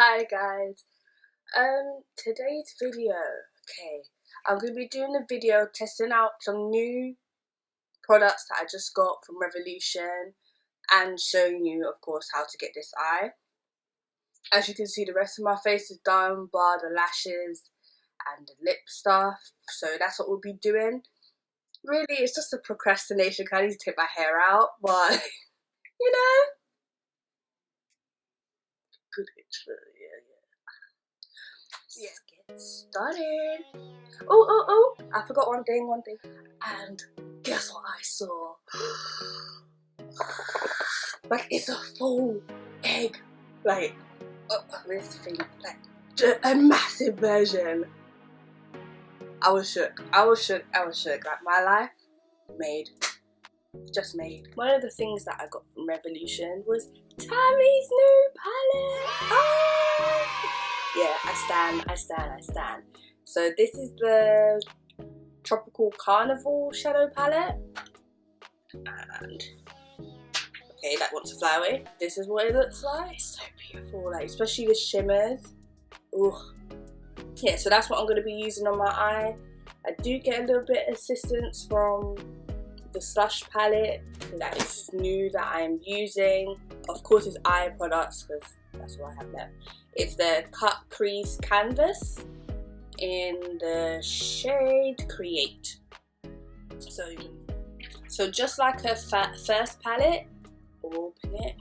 Hi guys, today's video, I'm going to be doing a video testing out some new products that I just got from Revolution and showing you, of course, how to get this eye. As you can see, the rest of my face is done, bar the lashes and the lip stuff, so that's what we'll be doing. Really, it's just a procrastination, I need to take my hair out, but, you know, good intro, Let's get started. Oh, I forgot one thing. And guess what I saw? Like, it's a full egg. Like, where's the thing? Like, a massive version. I was shook. Like, my life just made. One of the things that I got from Revolution was Tammi's new palette. Oh! Yeah, I stand. So this is the Tropical Carnival shadow palette, and okay, that wants to fly away. This is what it looks like. It's so beautiful, like especially the shimmers. Ooh, yeah. So that's what I'm going to be using on my eye. I do get a little bit of assistance from the Slush palette that is new that I am using. Of course, it's eye products because that's what I have left. It's the Cut Crease Canvas in the shade Create. So just like her first palette, open it.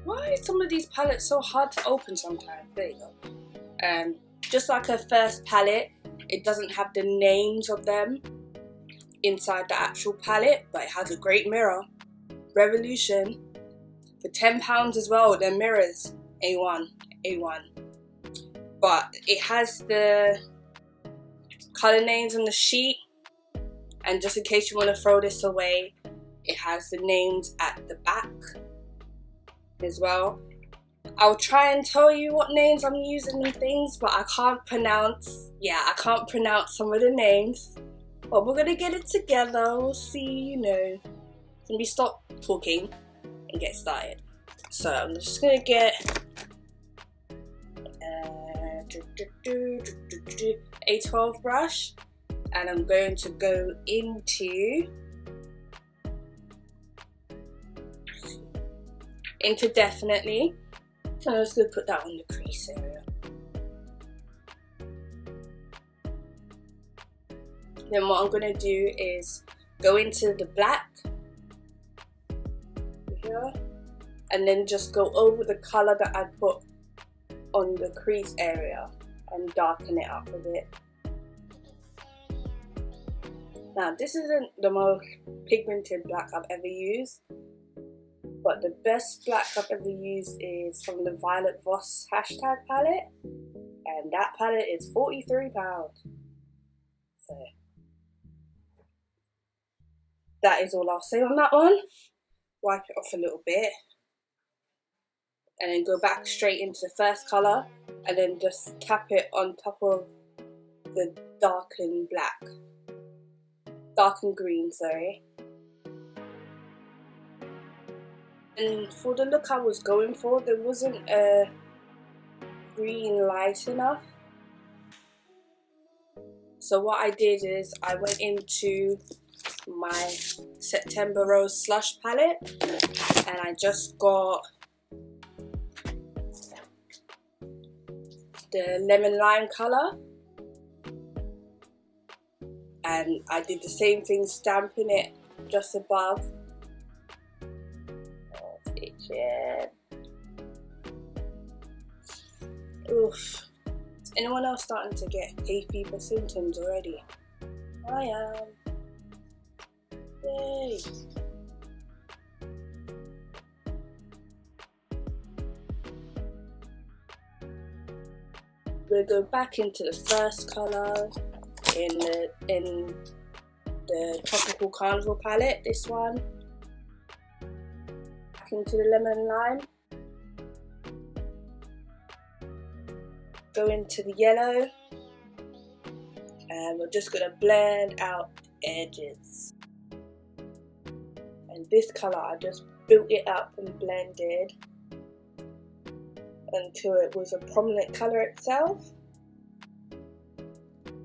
Why are some of these palettes so hard to open sometimes? There you go. Just like her first palette, it doesn't have the names of them inside the actual palette, but it has a great mirror. Revolution for £10 as well. Their mirrors, A1. But it has the color names on the sheet, and just in case you want to throw this away, it has the names at the back as well. I'll try and tell you what names I'm using and things, but I can't pronounce some of the names. But we're gonna get it together. We'll see, you know. Let me stop talking and get started. So I'm just gonna get a 12 brush, and I'm going to go into Definitely. So I'm just gonna put that on the crease area. Then what I'm going to do is go into the black here, and then just go over the colour that I put on the crease area and darken it up a bit. Now this isn't the most pigmented black I've ever used, but the best black I've ever used is from the Violet Voss hashtag palette, and that palette is £43. So that is all I'll say on that one. Wipe it off a little bit, and then go back straight into the first colour, and then just tap it on top of the darkened green, sorry. And for the look I was going for, there wasn't a green light enough. So what I did is I went into my September Rose Slush palette, and I just got the lemon lime colour, and I did the same thing, stamping it just above. Oof. Is anyone else starting to get hay fever symptoms already? I am. Yay! We'll go back into the first colour in the Tropical Carnival palette, this one. Back into the lemon lime. Go into the yellow, and we're just going to blend out the edges. and this colour I just built it up and blended until it was a prominent colour itself,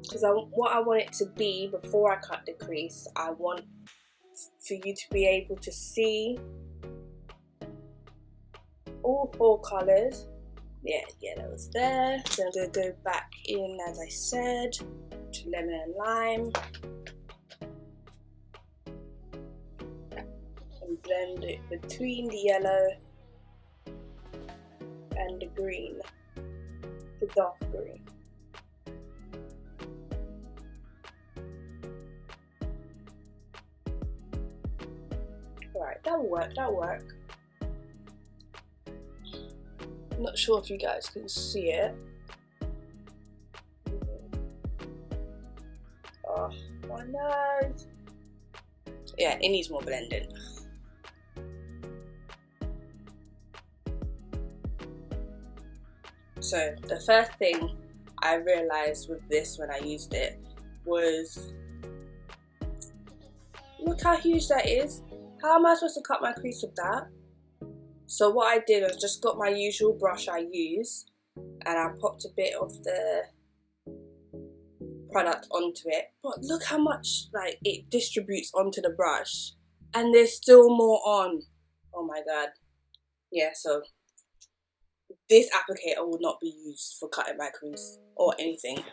because what I want it to be before I cut the crease, I want for you to be able to see all 4 colours. Yeah, yellow's there. So I'm going to go back in, as I said, to lemon and lime and blend it between the yellow and the green, the dark green. Alright, that'll work. Not sure if you guys can see it. Oh, my nose. Yeah, it needs more blending. So the first thing I realised with this when I used it was, look how huge that is. How am I supposed to cut my crease with that? So what I did was just got my usual brush I use, and I popped a bit of the product onto it. But look how much like it distributes onto the brush, and there's still more on. Oh my god. Yeah, so this applicator will not be used for cutting my crease or anything.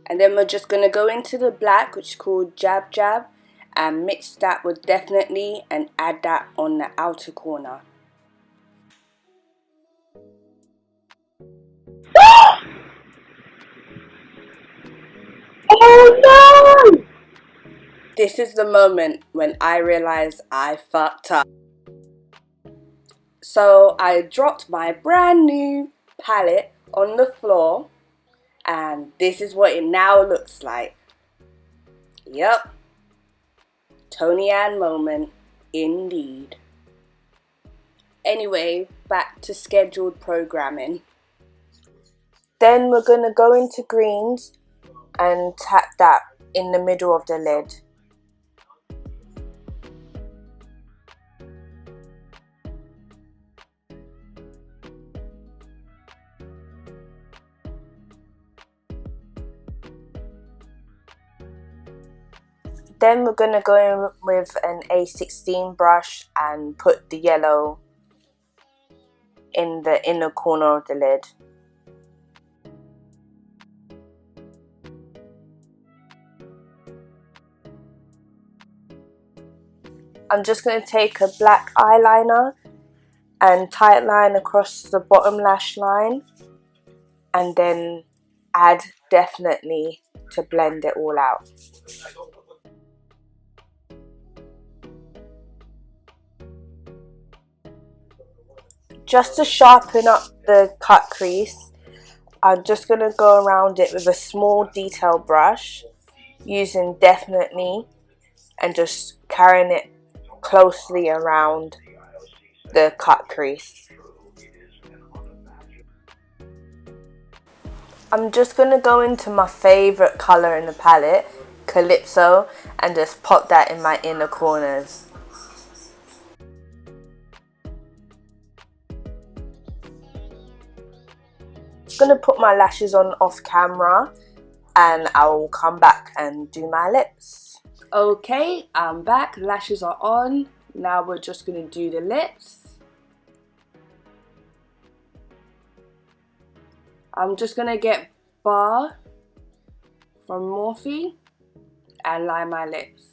And then we're just going to go into the black, which is called Jab Jab, and mix that with Definitely and add that on the outer corner. Oh no! This is the moment when I realized I fucked up. So I dropped my brand new palette on the floor, and this is what it now looks like. Yep. Toni-Anne moment, indeed. Anyway, back to scheduled programming. Then we're going to go into greens and tap that in the middle of the lid. Then we're going to go in with an A16 brush and put the yellow in the inner corner of the lid. I'm just going to take a black eyeliner and tight line across the bottom lash line, and then add Definitely to blend it all out. Just to sharpen up the cut crease, I'm just going to go around it with a small detail brush using Definitely and just carrying it closely around the cut crease. I'm just going to go into my favourite colour in the palette, Calypso, and just pop that in my inner corners. I'm going to put my lashes on off camera and I will come back and do my lips. Okay, I'm back, lashes are on. Now we're just going to do the lips. I'm just going to get Bar from Morphe and line my lips.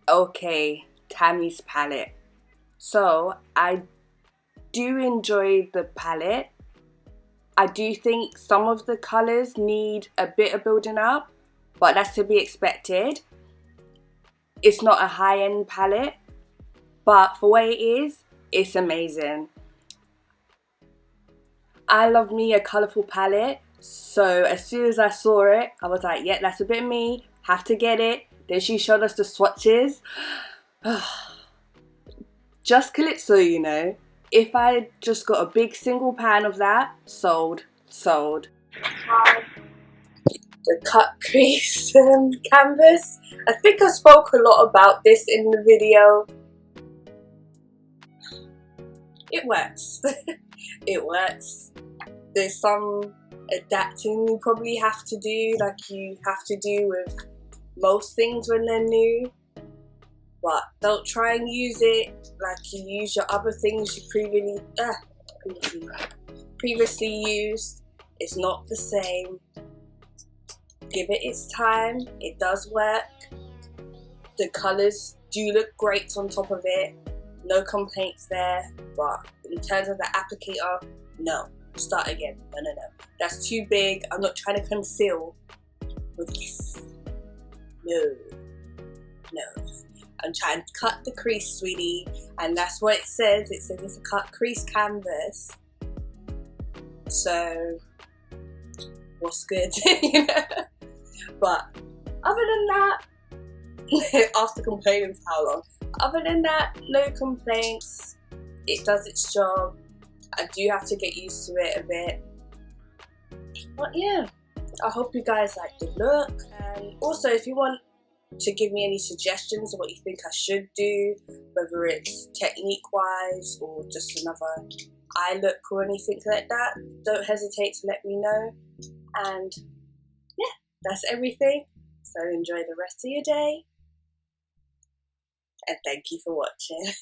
Okay, Tammi's palette. So I do enjoy the palette. I do think some of the colours need a bit of building up, but that's to be expected. It's not a high-end palette, but for what it is, it's amazing. I love me a colourful palette, so as soon as I saw it, I was like, yeah, that's a bit me, have to get it. Then she showed us the swatches. Just Calypso, you know. If I just got a big single pan of that, sold. The cut crease canvas. I think I spoke a lot about this in the video. It works. It works. There's some adapting you probably have to do, like you have to do with most things when they're new. But don't try and use it like you use your other things you previously used. It's not the same. Give it its time. It does work. The colours do look great on top of it. No complaints there. But in terms of the applicator, no. Start again. No. That's too big. I'm not trying to conceal with this. No. I'm trying to cut the crease, sweetie. And that's what it says. It says it's a cut crease canvas. So, what's good? You know? But other than that, after complaining for how long, other than that, no complaints. It does its job. I do have to get used to it a bit. But yeah, I hope you guys like the look. And also, if you want to give me any suggestions of what you think I should do, whether it's technique wise or just another eye look or anything like that, don't hesitate to let me know. And yeah, that's everything. So enjoy the rest of your day, and thank you for watching.